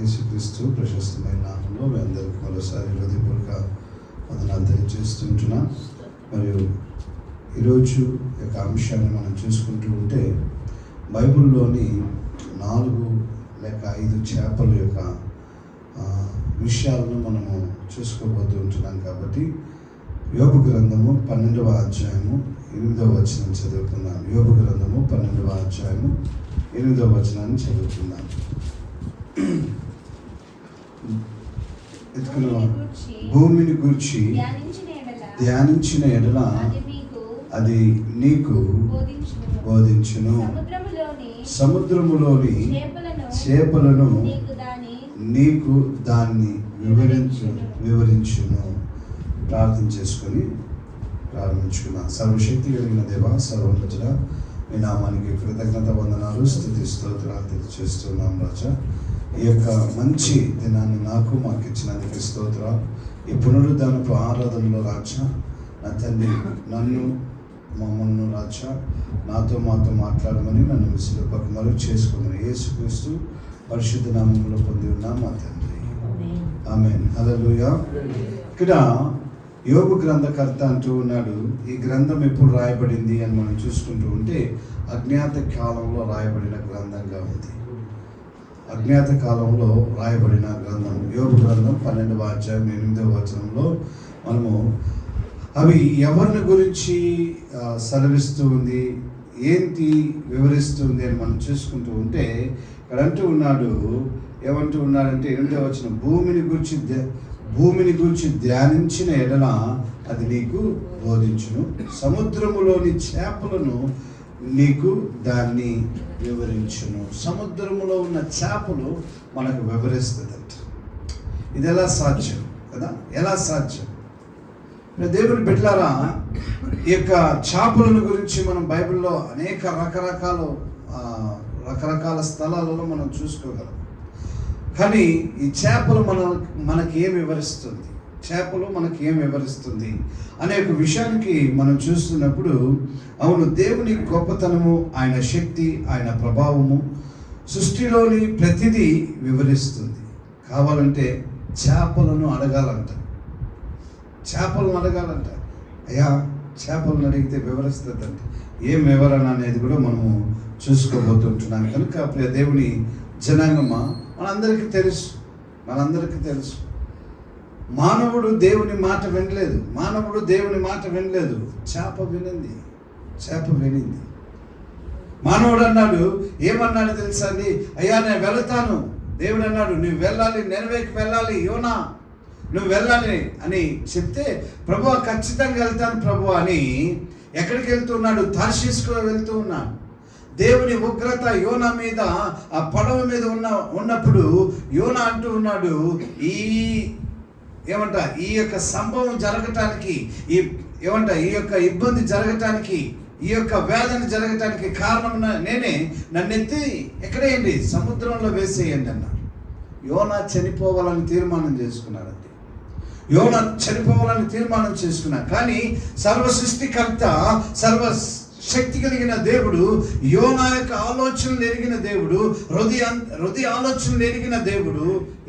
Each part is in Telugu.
యేసుక్రీస్తు ప్రశస్తమైన నామంలో మీ అందరికీ మరోసారి హృదయపూర్వక వందనాలు తెలియజేస్తుంటున్నాం. మరియు ఈరోజు యొక్క అంశాన్ని మనం చూసుకుంటూ ఉంటే బైబిల్లోని 4 లేక 5 చేపల యొక్క విషయాలను మనము చూసుకోబోతూ ఉంటున్నాం. కాబట్టి యోబు గ్రంథము 12వ అధ్యాయము 8వ వచనం చదువుకుందాం. యోబు గ్రంథము 12వ అధ్యాయము 8వ వచనాన్ని చదువుకుందాం. భూమిని గూర్చి ధ్యానించిన ఎడల అది నీకు బోధించును, సముద్రములోని చేపలను నీకు దాన్ని వివరించును. ప్రార్థన చేసుకొని ప్రారంభించుకున్నాం. సర్వశక్తి కలిగిన దేవా, సర్వోన్నతుడ, మీ నామానికి కృతజ్ఞత వందనాలు, స్తుతి స్తోత్రాలు తెలియజేస్తున్నాం రాజా. ఈ యొక్క మంచి దినాన్ని నాకు మాకు ఇచ్చినందుకు స్తోత్రాలు. ఈ పునరుద్ధానపు ఆరాధనలో రాజా, నా తండ్రి నన్ను మమ్మల్ని రాజా మాతో మాట్లాడమని నన్ను విసులుపకు మరుగు చేసుకోమని యేసుక్రీస్తు పరిశుద్ధ నామములో పొంది ఉన్నాం మా తండ్రి, ఆమేన్. హల్లెలూయా. ఇక్కడ యోబు గ్రంథకర్త అంటూ ఉన్నాడు, ఈ గ్రంథం ఎప్పుడు రాయబడింది అని మనం చూసుకుంటూ ఉంటే అజ్ఞాత కాలంలో రాయబడిన గ్రంథంగా ఉంది. అజ్ఞాత కాలంలో రాయబడిన గ్రంథం యోబు గ్రంథం 12వ అధ్యాయం 8వ వచనంలో మనము అవి ఎవరిని గురించి సెలవిస్తూ ఉంది, ఏంటి వివరిస్తుంది అని మనం చూసుకుంటూ ఉంటే ఇక్కడ అంటూ ఉన్నాడు, ఏమంటూ ఉన్నాడంటే 8వ వచనం, భూమిని గురించి ధ్యానించిన ఎడల అది నీకు బోధించును, సముద్రములోని చేపలను నీకు దాన్ని వివరించును. సముద్రములో ఉన్న చేపలు మనకు వివరిస్తుందంట. ఇది ఎలా సాధ్యం కదా? ఎలా సాధ్యం? దేవుని బిడ్డలారా, ఈ యొక్క చేపలను గురించి మనం బైబిల్లో అనేక రకరకాల స్థలాలలో మనం చూసుకోగలం. కానీ ఈ చేపలు మనకి ఏం వివరిస్తుంది, చేపలు మనకి ఏం వివరిస్తుంది అనే ఒక విషయానికి మనం చూస్తున్నప్పుడు, అవును, దేవుని గొప్పతనము, ఆయన శక్తి, ఆయన ప్రభావము సృష్టిలోని ప్రతిదీ వివరిస్తుంది. కావాలంటే చేపలను అడగాలంట. అయ్యా, చేపలను అడిగితే వివరిస్తుందంట. ఏం వివరణ అనేది కూడా మనము చూసుకోబోతుంటున్నాం. కనుక ప్రియ దేవుని జనాంగమా, మనందరికీ తెలుసు మానవుడు దేవుని మాట వినలేదు, చేప వినింది. మానవుడు అన్నాడు, ఏమన్నాడు తెలుసా అండి? అయ్యా, నేను వెళతాను. దేవుడు అన్నాడు, నువ్వు వెళ్ళాలి, నెరవేకి వెళ్ళాలి, యోనా నువ్వు వెళ్ళాలి అని చెప్తే, ప్రభువా ఖచ్చితంగా వెళ్తాను ప్రభు అని ఎక్కడికి వెళ్తున్నాడు? తర్షీషుకు వెళ్తూ ఉన్నాడు. దేవుని ఉగ్రత యోనా మీద, ఆ పడవ మీద ఉన్నప్పుడు యోనా అంటూ ఉన్నాడు, ఈ యొక్క సంభవం జరగటానికి, ఈ యొక్క ఇబ్బంది జరగటానికి, ఈ యొక్క వేదన జరగటానికి కారణం నేనే, నన్నెత్తి ఎక్కడేయండి? సముద్రంలో వేసేయండి అన్న. యోనా చనిపోవాలని తీర్మానం చేసుకున్నాడు. కానీ సర్వ సృష్టికర్త, సర్వ శక్తి కలిగిన దేవుడు, యోనా యొక్క ఆలోచనలు ఎరిగిన దేవుడు, హృదయ ఆలోచనలు ఎరిగిన దేవుడు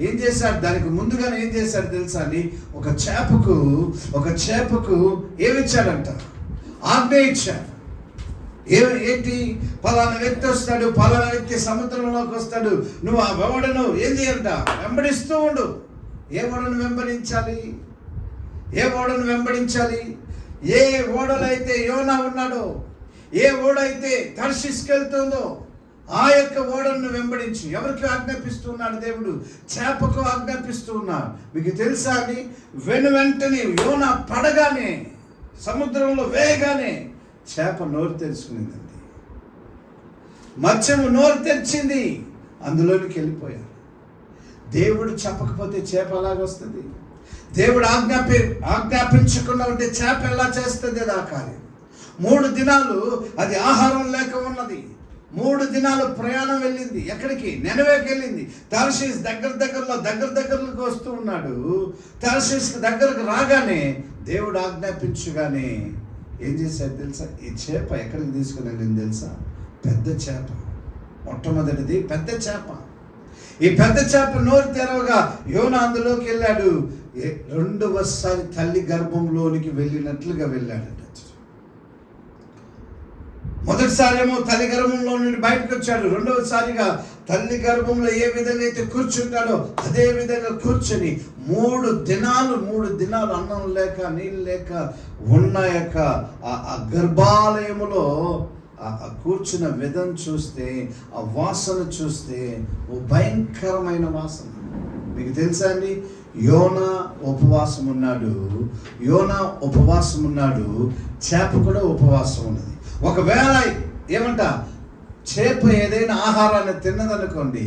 ఏం చేశాడు? దానికి ముందుగానే ఏం చేశాడు తెలుసా అండి? ఒక చేపకు ఏమిచ్చాడంట? ఆజ్ఞ ఇచ్చాడు. ఏంటి? పలానా వ్యక్తి వస్తాడు, పలానా వ్యక్తి సముద్రంలోకి వస్తాడు, నువ్వు ఆ ఓడను ఏం చేయాలంట? వెంబడిస్తూ ఉండు. ఏ ఓడను వెంబడించాలి? ఏ ఓడలో అయితే యోనా ఉన్నాడో, ఏ ఓడ అయితే తర్షీషుకు వెళ్తుందో, ఆ యొక్క ఓడను వెంబడించి. ఎవరికి ఆజ్ఞాపిస్తున్నాడు దేవుడు? చేపకు ఆజ్ఞాపిస్తూ ఉన్నాడు. మీకు తెలుసా అండి, వెంటనే యోనా పడగానే, సముద్రంలో వేయగానే చేప నోరు తెరుచుకునిందండి. మత్స్యము నోరు తెరిచింది, అందులోనికి వెళ్ళిపోయారు. దేవుడు చెప్పకపోతే చేప ఎలాగొస్తుంది? దేవుడు ఆజ్ఞాపించకుండా ఉంటే చేప ఎలా చేస్తుంది? ఆ కార్యం 3 దినాలు అది ఆహారం లేక ఉన్నది. 3 దినాలు ప్రయాణం వెళ్ళింది. ఎక్కడికి? నెనవేకి వెళ్ళింది. తర్షీషు దగ్గరలోకి వస్తూ ఉన్నాడు. తర్షీషుకి దగ్గరకు రాగానే దేవుడు ఆజ్ఞాపించగానే ఏం చేశాడు తెలుసా? ఈ చేప ఎక్కడికి తీసుకుని వెళ్ళింది తెలుసా? పెద్ద చేప. మొట్టమొదటిది పెద్ద చేప. ఈ పెద్ద చేప నోరు తెరవగా యోనా అందులోకి వెళ్ళాడు. రెండవసారి తల్లి గర్భంలోనికి వెళ్ళినట్లుగా వెళ్ళాడు. మొదటిసారి ఏమో తల్లి గర్భంలో నుండి బయటకు వచ్చాడు. రెండవసారిగా తల్లి గర్భంలో ఏ విధంగా అయితే కూర్చుంటాడో అదే విధంగా కూర్చొని 3 దినాలు అన్నం లేక నీళ్ళు లేక ఉన్న యొక్క ఆ గర్భాలయములో ఆ కూర్చున్న విధం చూస్తే, ఆ వాసన చూస్తే ఓ భయంకరమైన వాసన. మీకు తెలుసా అండి, యోనా ఉపవాసం ఉన్నాడు, చేప కూడా ఉపవాసం ఉన్నది. ఒకవేళ ఏమంట చేప ఏదైనా ఆహారాన్ని తిన్నదనుకోండి,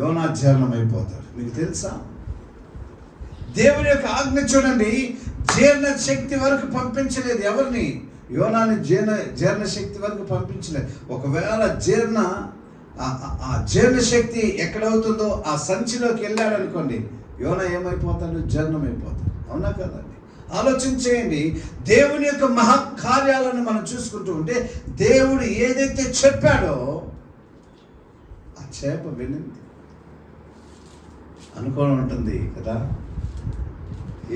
యోనా జీర్ణమైపోతాడు. మీకు తెలుసా, దేవుని యొక్క ఆజ్ఞ చూడండి, జీర్ణ శక్తి వరకు పంపించలేదు ఎవరిని, యోనాని జీర్ణ శక్తి వరకు పంపించలేదు. ఒకవేళ జీర్ణ శక్తి ఎక్కడవుతుందో ఆ సంచిలోకి వెళ్ళాడు అనుకోండి, యోనా ఏమైపోతాడు, జీర్ణమైపోతాడు. అవునా కదండి? ఆలోచన చేయండి. దేవుని యొక్క మహాకార్యాలను మనం చూసుకుంటూ ఉంటే, దేవుడు ఏదైతే చెప్పాడో ఆ చేప వినింది. అనుకోని ఉంటుంది కదా,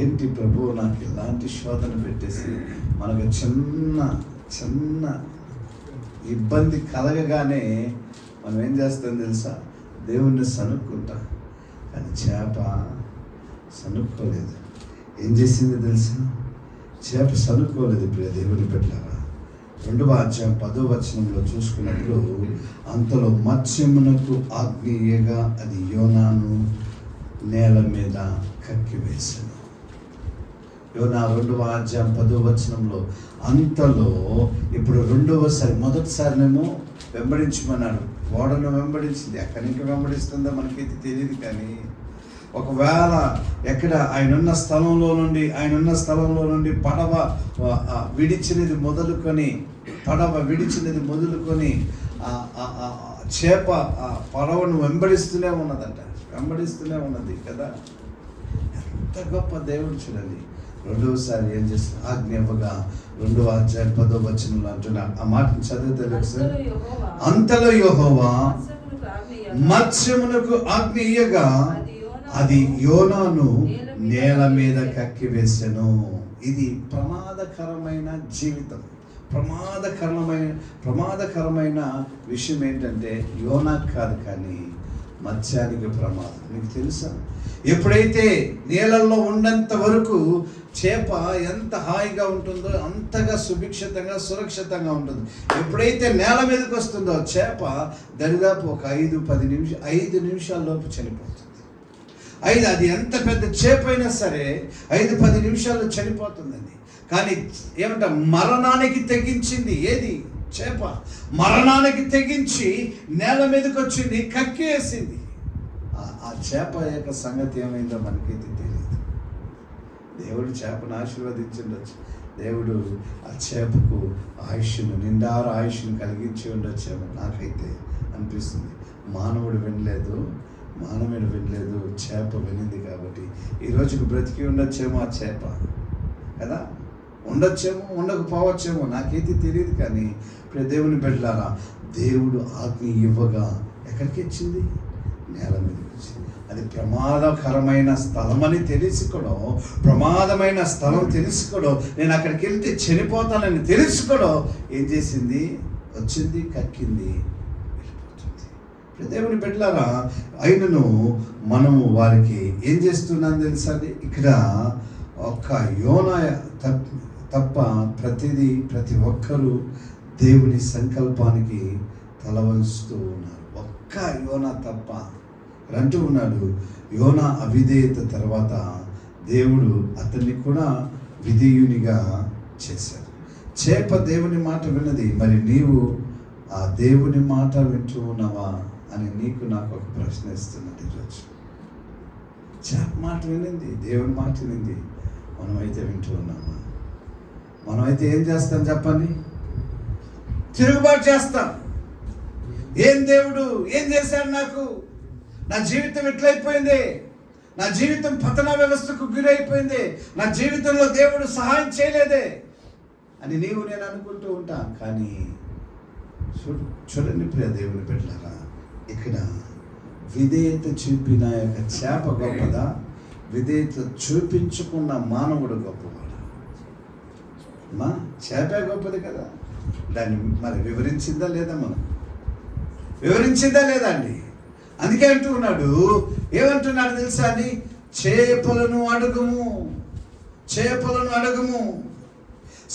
ఏంటి ప్రభు నాకు ఇలాంటి శోధన పెట్టేసి, మనకు చిన్న ఇబ్బంది కలగగానే మనం ఏం చేస్తాం తెలుసా, దేవుణ్ణి సనుక్కుంటాం. కానీ చేప సనుక్కోలేదు. ఏం చేసింది తెలుసా, చేప సనుక్కోలేదు. ప్రియ దేవుని పెట్టారా, 2వ అధ్యాయం 10వ వచనంలో చూసుకున్నప్పుడు, అంతలో మత్స్యమునకు ఆజ్ఞేయగా అది యోనాను నేల మీద కక్కివేశాను. యోనా 2వ అధ్యాయం 10వ వచనంలో అంతలో, ఇప్పుడు మొదటిసారినేమో వెంబడించమన్నాడు, ఓడను వెంబడించింది. ఎక్కడి నుంచి వెంబడిస్తుందో మనకైతే తెలియదు. కానీ ఒకవేళ ఎక్కడ ఆయనున్న స్థలంలో నుండి పడవ విడిచినది మొదలుకొని చేప పడవను వెంబడిస్తూనే ఉన్నది కదా. ఎంత గొప్ప దేవుడు చూడండి. 2వసారి ఏం చేస్తుంది, ఆజ్ఞ ఇవ్వగా 2వ అధ్యాయం 10వ వచనంలో అంటున్నాడు. ఆ మాటను చదివితే తెలుసు, అంతలో యెహోవా మత్స్యమునకు ఆజ్ఞ ఇయ్యగా అది యోనాను నేల మీద కక్కివేసెను. ఇది ప్రమాదకరమైన జీవితం. ప్రమాదకరమైన విషయం ఏంటంటే, యోనా కాదు కానీ మత్స్యానికి ప్రమాదం. మీకు తెలుసా, ఎప్పుడైతే నీళ్ళల్లో ఉన్నంత వరకు చేప ఎంత హాయిగా ఉంటుందో అంతగా సురక్షితంగా ఉంటుంది. ఎప్పుడైతే నేల మీదకి వస్తుందో చేప దరిదాపు ఒక 5 నిమిషాల్లోపు చనిపోతుంది. అది ఎంత పెద్ద చేప అయినా సరే 5-10 నిమిషాల్లో చనిపోతుందండి. కానీ ఏమంట, మరణానికి తెగించింది ఏది, చేప. మరణానికి తెగించి నేల మీదకి వచ్చింది, కక్కేసింది. ఆ చేప యొక్క సంగతి ఏమైందో మనకైతే తెలియదు. దేవుడు చేపను ఆశీర్వదించుండొచ్చు. దేవుడు ఆ చేపకు నిండారు ఆయుష్ను కలిగించి ఉండొచ్చేమో నాకైతే అనిపిస్తుంది. మానవుడు వినలేదు, చేప వినింది. కాబట్టి ఈ రోజుకు బ్రతికి ఉండొచ్చేమో ఆ చేప కదా, ఉండొచ్చేమో ఉండకపోవచ్చేమో, నాకైతే తెలియదు. కానీ ఇప్పుడు దేవుని బిడ్డలారా, దేవుడు ఆజ్ఞ ఇవ్వగా ఎక్కడికి వచ్చింది, నేల మీదకి వచ్చింది. అది ప్రమాదకరమైన స్థలమని తెలుసుకోవడం, ప్రమాదమైన స్థలం తెలుసుకోవడం, నేను అక్కడికి వెళ్తే చనిపోతానని తెలుసుకోవడం, ఏం చేసింది, వచ్చింది, కక్కింది, వెళ్ళిపోతుంది. దేవుని బిడ్డలారా, అయినను మనము వారికి ఏం చేస్తున్నాం తెలుసా అండి, ఇక్కడ ఒక్క యోనా తప్ప ప్రతి ఒక్కరూ దేవుని సంకల్పానికి తలవంచుతూ ఉన్నారు. ఒక్క యోనా తప్ప అంటూ ఉన్నాడు. యోనా అవిధేయత తర్వాత దేవుడు అతన్ని కూడా విధేయునిగా చేశాడు. చేప దేవుని మాట విన్నది, మరి నీవు ఆ దేవుని మాట వింటూ ఉన్నావా అని నాకు ఒక ప్రశ్న ఇస్తున్నది. ఈరోజు చేప మాట వినింది, దేవుని మాట వినింది, మనమైతే వింటూ ఉన్నామా? మనమైతే ఏం చేస్తాం చెప్పండి, తిరుగుబాటు చేస్తాం. ఏం దేవుడు ఏం చేశాడు, నా జీవితం ఎట్లయిపోయింది, నా జీవితం పతన వ్యవస్థకు గురైపోయింది, నా జీవితంలో దేవుడు సహాయం చేయలేదే అని నేను అనుకుంటూ ఉంటాను. కానీ చూడండి ప్రియ దేవుని బిడ్డలారా, ఇక్కడ విధేయత చూపిన యొక్క చేప గొప్పదా, విధేయత చూపించుకున్న మానవుడు గొప్పవాడు? మా చేపే గొప్పది కదా. దాన్ని మరి వివరించిందా లేదా? మనం వివరించిందా లేదా అండి? అందుకే అంటూ ఉన్నాడు, ఏమంటున్నాడు తెలుసా అని, చేపలను అడుగుము, చేపలను అడుగుము,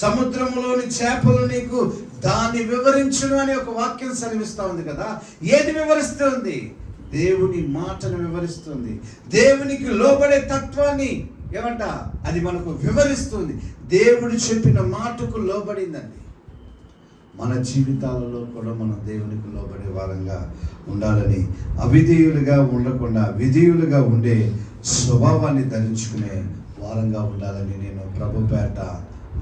సముద్రములోని చేపలు నీకు దాన్ని వివరించును అని ఒక వాక్యం సెలవిస్తూ ఉంది కదా. ఏది వివరిస్తుంది? దేవుని మాటను వివరిస్తుంది. దేవునికి లోబడే తత్వాన్ని ఏమంట అది మనకు వివరిస్తుంది. దేవుడు చెప్పిన మాటకు లోబడిందండి. మన జీవితాలలో కూడా మనం దేవునికి లోబడే వారంగా ఉండాలని, అవిధేయులుగా ఉండకుండా విధేయులుగా ఉండే స్వభావాన్ని ధరించుకునే వారంగా ఉండాలని నేను ప్రభుపేట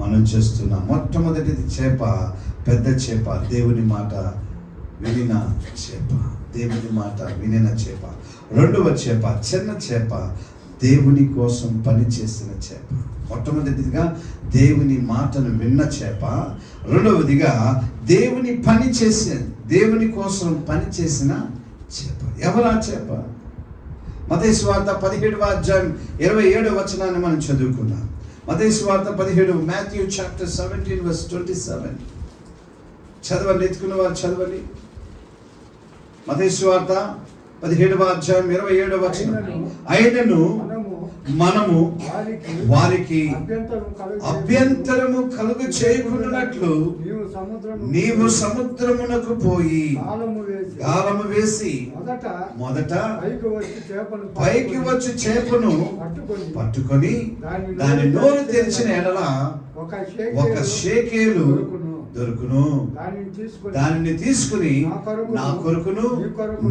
మనం చేస్తున్న మొట్టమొదటిది చేప, పెద్ద చేప, దేవుని మాట వినిన చేప, దేవుని మాట వినిన చేప. రెండవ చేప చిన్న చేప, దేవుని కోసం పనిచేసిన చేప. మొట్టమొదటిదిగా దేవుని మాటను విన్న చేప, రెండవదిగా దేవుని కోసం పనిచేసిన చేప. ఎవరా చేప? మత్తయి సువార్త 17వ అధ్యాయం 27వ వచనాన్ని మనం చదువుకున్నాం. మత్తయి సువార్త 17, Matthew chapter 17 verse 27. చదవండి, ఎత్తుకున్న వారు చదవండి. మత్తయి సువార్త 17వ అధ్యాయం 27వ వచనం. అయినను మనము వారికి అభ్యంతరము కలుగు చేయకుండానట్లు నీవు సముద్రమునకు పోయి గాలము వేసి మొదట పైకి వచ్చి చేపను పట్టుకొని దాని నోరు తెరిచిన ఎడల ఒక షేకేలు దొరుకును. దానిని తీసుకుని నా కొరకును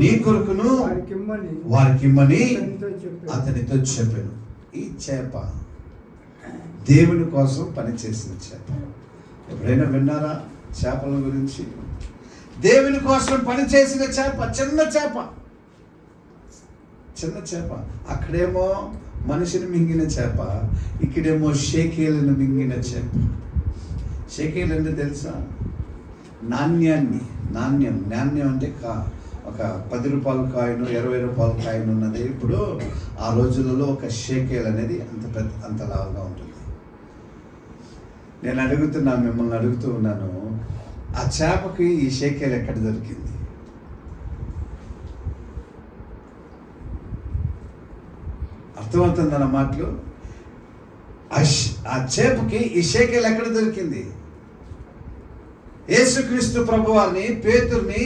నీ కొరకును వారికిమ్మని అతనితో చెప్పాను. ఈ చేప దేవుని కోసం పనిచేసిన చేప. ఎప్పుడైనా విన్నారా చేపల గురించి? దేవుని కోసం పనిచేసిన చేప, చిన్న చేప, చిన్న చేప. అక్కడేమో మనిషిని మింగిన చేప, ఇక్కడేమో షేకేలను మింగిన చేప. షేకేలు అంటే తెలుసా? నాణ్యం అంటే ఒక 10 రూపాయల కాయిన్, 20 రూపాయల కాయిన్ ఉన్నది. ఇప్పుడు ఆ రోజులలో ఒక షేకేల్ అనేది అంత లావుగా ఉంటుంది. నేను మిమ్మల్ని అడుగుతూ ఉన్నాను, ఆ చేపకి ఈ షేకేల్ ఎక్కడ దొరికింది? అర్థమవుతుందన్న మాటలు. ఆ చేపకి ఈ షేకేల్ ఎక్కడ దొరికింది? యేసుక్రీస్తు ప్రభువారిని, పేతుర్ని,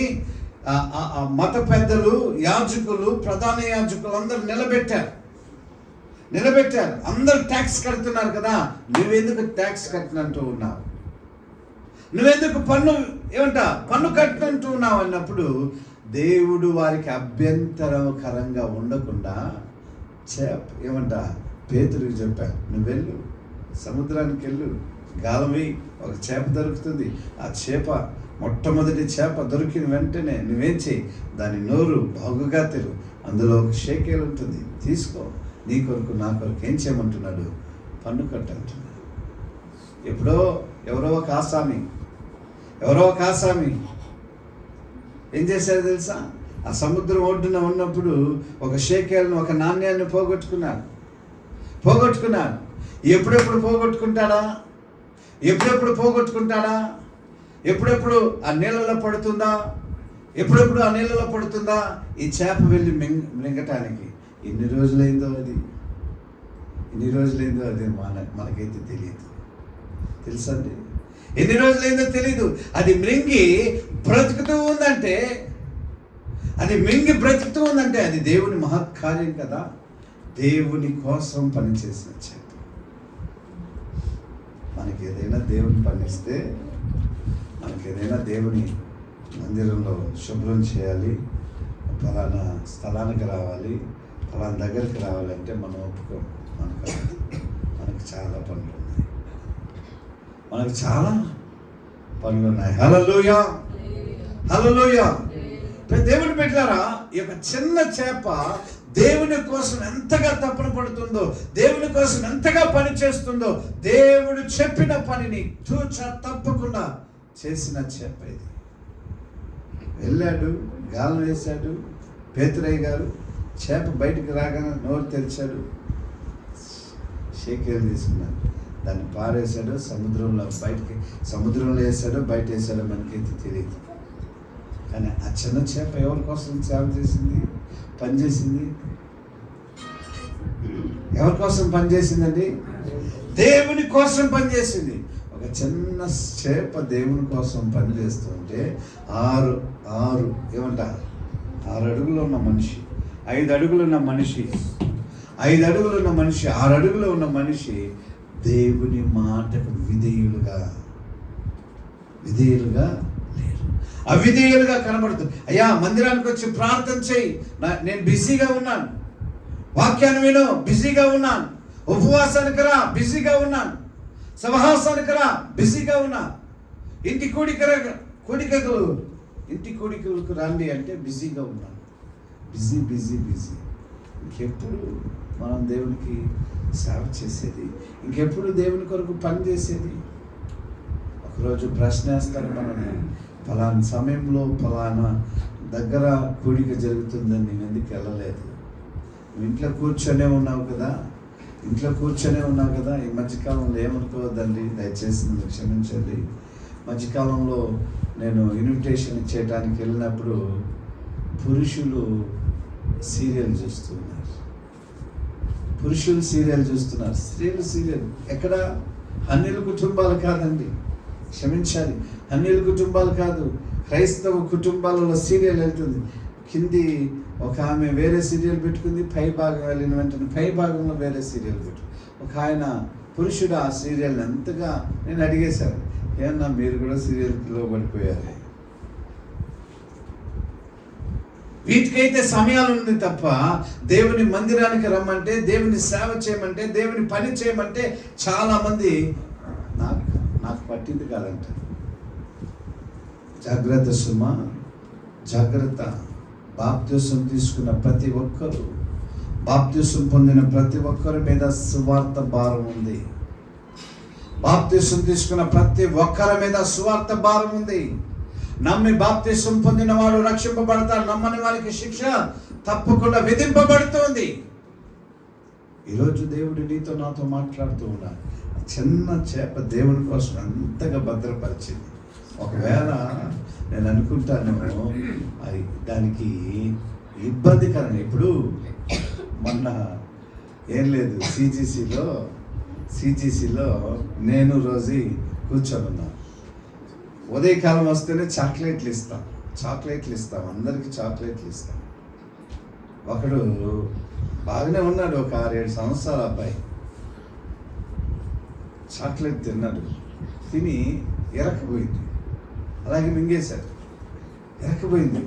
మత పెద్దలు, యాజకులు, ప్రధాన యాజకులు అందరూ నిలబెట్టారు. అందరూ ట్యాక్స్ కడుతున్నారు కదా, నువ్వెందుకు ట్యాక్స్ కట్టినట్టు ఉన్నావు? నువ్వెందుకు పన్ను కట్టినట్టు ఉన్నావు అన్నప్పుడు దేవుడు వారికి అభ్యంతరకరంగా ఉండకుండా పేతురుకి చెప్పాను, నువ్వు వెళ్ళు, సముద్రానికి వెళ్ళు, గాలమి, ఒక చేప దొరుకుతుంది. ఆ చేప, మొట్టమొదటి చేప దొరికిన వెంటనే నువ్వేం చేయి, దాని నోరు బాగుగా తెరు, అందులో ఒక షేకేలు ఉంటుంది, తీసుకో, నీ కొరకు నా కొరకు ఏం చేయమంటున్నాడు? పన్ను కట్టంటున్నాడు. ఎవరో ఒక ఆసామి ఏం చేశారు తెలుసా? ఆ సముద్రం ఒడ్డున ఉన్నప్పుడు ఒక షేకేలను, ఒక నాణ్యాన్ని పోగొట్టుకున్నాడు. ఎప్పుడెప్పుడు పోగొట్టుకుంటాడా? ఎప్పుడెప్పుడు ఆ నీళ్ళలో పడుతుందా? ఈ చేప వెళ్ళి మింగటానికి ఎన్ని రోజులైందో అది మనకైతే తెలియదు. తెలుసండి, ఎన్ని రోజులైందో తెలీదు. అది మింగి బ్రతుకుతూ ఉందంటే అది దేవుని మహత్కార్యం కదా. దేవుని కోసం పనిచేసిన చేప. మనకి ఏదైనా దేవుని పనిస్తే, మనకి ఏదైనా దేవుని మందిరంలో శుభ్రం చేయాలి, ఫలానా స్థలానికి రావాలి, ఫలానా దగ్గరికి రావాలంటే మనం ఒప్పుకోం. మనకు చాలా పనులు ఉన్నాయి. హల్లెలూయా. దేవుని పెట్టారా? ఈ యొక్క చిన్న చేప దేవుని కోసం ఎంతగా తపన పడుతుందో, దేవుని కోసం ఎంతగా పని చేస్తుందో, దేవుడు చెప్పిన పనిని తూచా తప్పకుండా చేసిన చేప ఇది. వెళ్ళాడు, గాలం వేశాడు, పేతురయ్య గారు చేప బయటికి రాగానే నోరు తెరిచాడు, షేకేలు తీసుకున్నాడు, దాన్ని పారేశాడు, సముద్రంలో వేసాడో బయట వేసాడో మనకైతే తెలియదు. కానీ ఆ చిన్న చేప ఎవరి కోసం సేవ చేసింది, పనిచేసింది? ఎవరి కోసం పనిచేసిందండి? దేవుని కోసం పనిచేసింది. ఒక చిన్న చేప దేవుని కోసం పనిచేస్తుంటే 6 అడుగులు ఉన్న మనిషి, 5 అడుగులు ఉన్న మనిషి, 5 అడుగులు ఉన్న మనిషి, 6 అడుగులు ఉన్న మనిషి దేవుని మాటకు విధేయులుగా లేరు, అవిధేయులుగా కనబడుతుంది. అయ్యా మందిరానికి వచ్చి ప్రార్థన చేయి, నేను బిజీగా ఉన్నాను, వాక్యాన్ని విను, బిజీగా ఉన్నాను, ఉపవాసానికి రా, బిజీగా ఉన్నాను, సమాహాసానికి రా, బిజీగా ఉన్నా, ఇంటి కోడికలకు రండి అంటే బిజీగా ఉన్నాను, బిజీ. ఇంకెప్పుడు మనం దేవునికి సేవ చేసేది? ఇంకెప్పుడు దేవుని కొరకు పని చేసేది? ఒకరోజు ప్రశ్న వేస్తారు మనల్ని, ఫలానా సమయంలో ఫలానా దగ్గర కూడిక జరుగుతుందని నేను ఎందుకు వెళ్ళలేదు? నువ్వు ఇంట్లో కూర్చొనే ఉన్నావు కదా. ఈ మధ్యకాలంలో ఏమనుకోవద్దండి, దయచేసి నన్ను క్షమించండి. మధ్యకాలంలో నేను ఇన్విటేషన్ ఇచ్చేయడానికి వెళ్ళినప్పుడు పురుషులు సీరియల్ చూస్తున్నారు, స్త్రీలు సీరియల్. ఎక్కడ? అన్యుల కుటుంబాలు కాదండి, క్షమించాలి, అన్యుల కుటుంబాలు కాదు, క్రైస్తవ కుటుంబాలలో సీరియల్ వెళ్తుంది. కింది ఒక ఆమె వేరే సీరియల్ పెట్టుకుంది, పై భాగం వెళ్ళిన వెంటనే పై భాగంలో వేరే సీరియల్ ఒక ఆయన పురుషుడు ఆ సీరియల్ని ఎంతగా నేను అడిగేశాను, ఏమన్నా మీరు కూడా సీరియల్కి లోబడిపోయారు? వీటికైతే సమయాలు ఉంది తప్ప దేవుని మందిరానికి రమ్మంటే, దేవుని సేవ చేయమంటే, దేవుని పని చేయమంటే చాలామంది నాకు పట్టింది కాదంట. జాగ్రత్త సుమా, జాగ్రత్త. బాప్తిసం తీసుకున్న ప్రతి ఒక్కరు, బాప్తిసం పొందిన ప్రతి ఒక్కరి మీద సువార్త భారం ఉంది. బాప్తిసం తీసుకున్న ప్రతి ఒక్కరి మీద సువార్త భారం ఉంది. నమ్మి బాప్తిసం పొందిన వాడు రక్షింపబడతారు, నమ్మని వారికి శిక్ష తప్పకుండా విధింపబడుతుంది. ఈరోజు దేవుడు నీతో నాతో మాట్లాడుతూ ఉన్నాడు. చిన్న చేప దేవుని కోసం అంతగా భద్రపరిచింది. ఒకవేళ నేను అనుకుంటాను అది దానికి ఇబ్బందికరం. ఇప్పుడు మొన్న ఏం లేదు, సిజీసీలో నేను రోజు కూర్చొని ఉన్నాను. ఉదయకాలం వస్తేనే చాక్లెట్లు ఇస్తాం, అందరికీ చాక్లెట్లు ఇస్తాం. ఒకడు బాగానే ఉన్నాడు, ఒక 6-7 సంవత్సరాల అబ్బాయి. చాక్లెట్ తిన్నాడు, తిని ఎరకపోయింది, అలాగే మింగేశాడు, ఎరకపోయింది.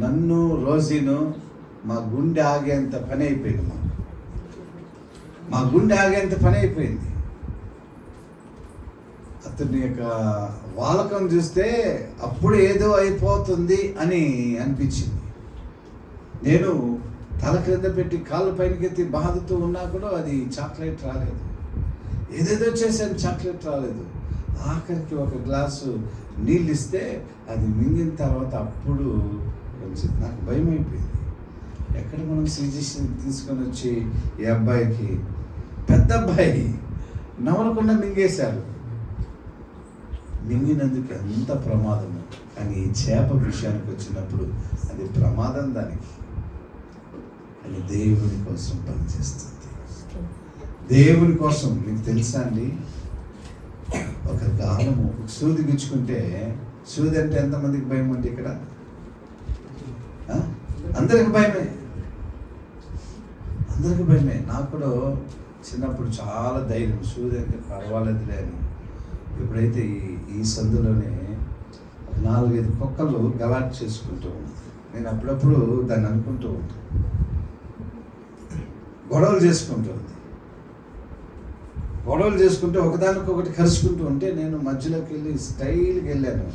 నన్ను రోజీను మా గుండె ఆగేంత పని అయిపోయింది. అతని యొక్క వాలకం చూస్తే అప్పుడు ఏదో అయిపోతుంది అని అనిపించింది. నేను తల క్రింద పెట్టి కాళ్ళు పైనకెత్తి బాధతో ఉన్నా కూడా అది చాక్లెట్ రాలేదు. ఏదేదో చేశాను, చాక్లెట్ రాలేదు. ఆఖరికి ఒక గ్లాసు నీళ్ళు ఇస్తే అది మింగిన తర్వాత అప్పుడు కొంచెం నాకు భయం అయిపోయింది. ఎక్కడ మనం సజెషన్ తీసుకొని వచ్చి ఈ అబ్బాయికి, పెద్ద అబ్బాయి నవలకుండా మింగేశారు. మింగినందుకు ఎంత ప్రమాదము. కానీ ఈ చేప విషయానికి వచ్చినప్పుడు అది ప్రమాదం దానికి. అని దేవుని కోసం పనిచేస్తుంది. దేవుని కోసం. మీకు తెలుసా అండి, ఒక గాలము సూది గుచ్చుకుంటే, సూది అంటే ఎంతమందికి భయం అంటే ఇక్కడ అందరికి భయమే. నాకు కూడా చిన్నప్పుడు చాలా ధైర్యం, సూది అంటే పర్వాలేదులే అని. ఎప్పుడైతే ఈ సందులోనే 4-5 కుక్కలు గలాట్ చేసుకుంటూ ఉంది. నేను అప్పుడప్పుడు దాన్ని అనుకుంటూ ఉంటాను, గొడవలు చేసుకుంటూ ఒకదానికొకటి కలుసుకుంటూ ఉంటే నేను మధ్యలోకి వెళ్ళి స్టైల్కి వెళ్ళాను.